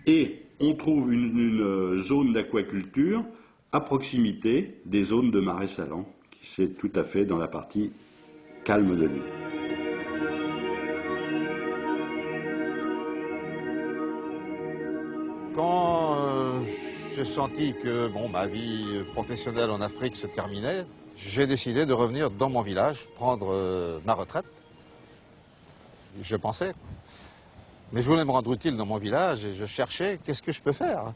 Et on trouve une zone d'aquaculture à proximité des zones de marais salants, qui c'est tout à fait dans la partie calme de l'île. Quand j'ai senti que ma vie professionnelle en Afrique se terminait, j'ai décidé de revenir dans mon village, prendre ma retraite. Je pensais. Mais je voulais me rendre utile dans mon village et je cherchais qu'est-ce que je peux faire.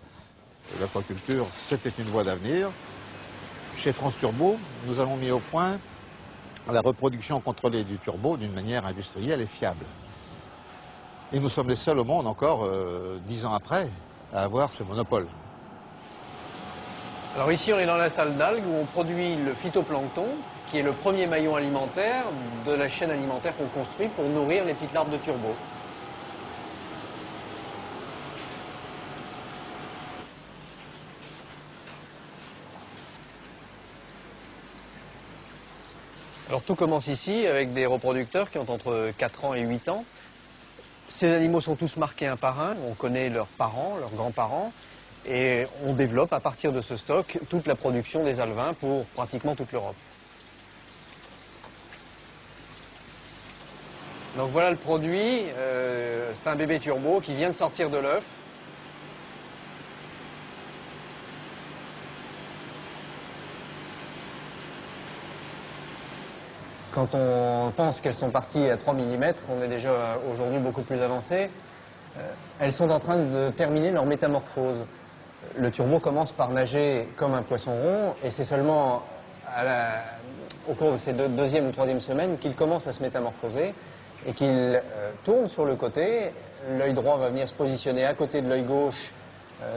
L'aquaculture, c'était une voie d'avenir. Chez France Turbo, nous avons mis au point la reproduction contrôlée du turbo d'une manière industrielle et fiable. Et nous sommes les seuls au monde encore, 10 ans après, à avoir ce monopole. Alors ici, on est dans la salle d'algues où on produit le phytoplancton, qui est le premier maillon alimentaire de la chaîne alimentaire qu'on construit pour nourrir les petites larves de turbo. Alors tout commence ici avec des reproducteurs qui ont entre 4 ans et 8 ans. Ces animaux sont tous marqués un par un, on connaît leurs parents, leurs grands-parents, et on développe à partir de ce stock toute la production des alevins pour pratiquement toute l'Europe. Donc voilà le produit, c'est un bébé turbo qui vient de sortir de l'œuf. Quand on pense qu'elles sont parties à 3 mm, on est déjà aujourd'hui beaucoup plus avancé. Elles sont en train de terminer leur métamorphose. Le turbo commence par nager comme un poisson rond et c'est seulement au cours de ces deuxième ou troisième semaines qu'il commence à se métamorphoser et qu'il tourne sur le côté. L'œil droit va venir se positionner à côté de l'œil gauche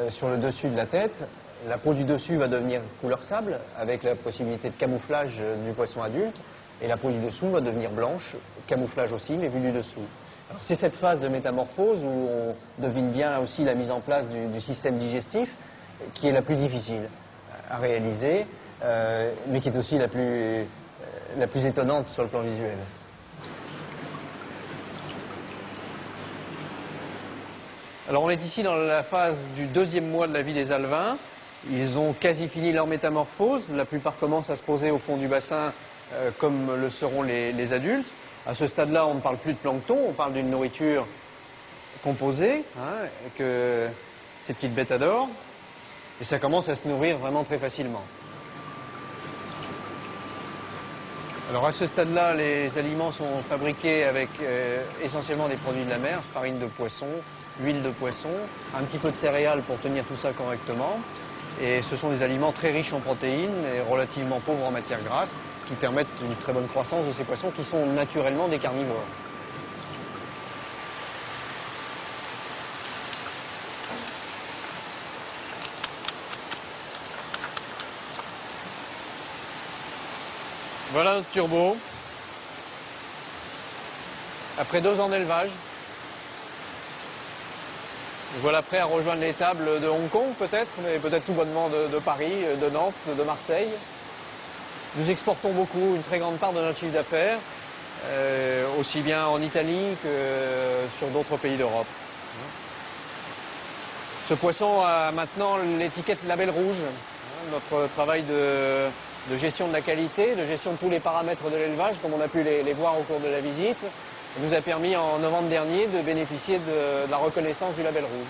sur le dessus de la tête. La peau du dessus va devenir couleur sable avec la possibilité de camouflage du poisson adulte. Et la peau du dessous va devenir blanche, camouflage aussi, mais vu du dessous. C'est cette phase de métamorphose où on devine bien aussi la mise en place du système digestif, qui est la plus difficile à réaliser, mais qui est aussi la plus étonnante sur le plan visuel. Alors on est ici dans la phase du deuxième mois de la vie des alevins. Ils ont quasi fini leur métamorphose. La plupart commencent à se poser au fond du bassin comme le seront les adultes. À ce stade-là, on ne parle plus de plancton, on parle d'une nourriture composée, que ces petites bêtes adorent. Et ça commence à se nourrir vraiment très facilement. Alors à ce stade-là, les aliments sont fabriqués avec essentiellement des produits de la mer, farine de poisson, huile de poisson, un petit peu de céréales pour tenir tout ça correctement. Et ce sont des aliments très riches en protéines et relativement pauvres en matières grasses, qui permettent une très bonne croissance de ces poissons qui sont naturellement des carnivores. Voilà notre turbo. Après 2 ans d'élevage, voilà prêt à rejoindre les tables de Hong Kong peut-être, mais peut-être tout bonnement de Paris, de Nantes, de Marseille. Nous exportons beaucoup, une très grande part de notre chiffre d'affaires, aussi bien en Italie que sur d'autres pays d'Europe. Ce poisson a maintenant l'étiquette label rouge. Notre travail de gestion de la qualité, de gestion de tous les paramètres de l'élevage, comme on a pu les voir au cours de la visite, nous a permis en novembre dernier de bénéficier de la reconnaissance du label rouge.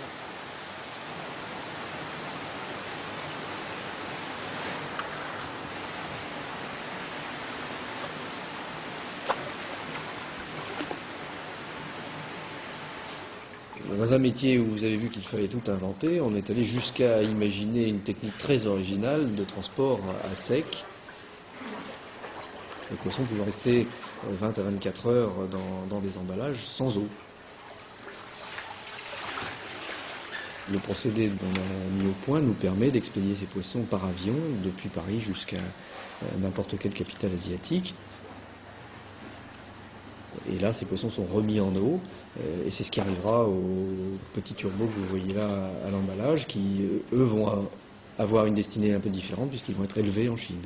Dans un métier où vous avez vu qu'il fallait tout inventer, on est allé jusqu'à imaginer une technique très originale de transport à sec. Les poissons pouvaient rester 20 à 24 heures dans des emballages sans eau. Le procédé qu'on a mis au point nous permet d'expédier ces poissons par avion depuis Paris jusqu'à n'importe quelle capitale asiatique. Et là, ces poissons sont remis en eau, et c'est ce qui arrivera aux petits turbos que vous voyez là à l'emballage, qui, eux, vont avoir une destinée un peu différente, puisqu'ils vont être élevés en Chine.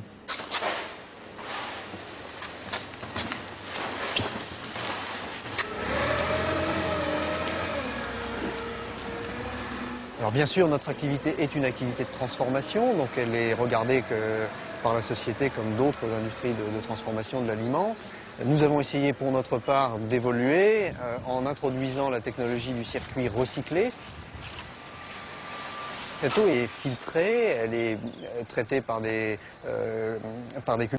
Alors bien sûr, notre activité est une activité de transformation, donc elle est regardée par la société comme d'autres industries de transformation de l'aliment. Nous avons essayé pour notre part d'évoluer en introduisant la technologie du circuit recyclé. Cette eau est filtrée, elle est traitée par des cultures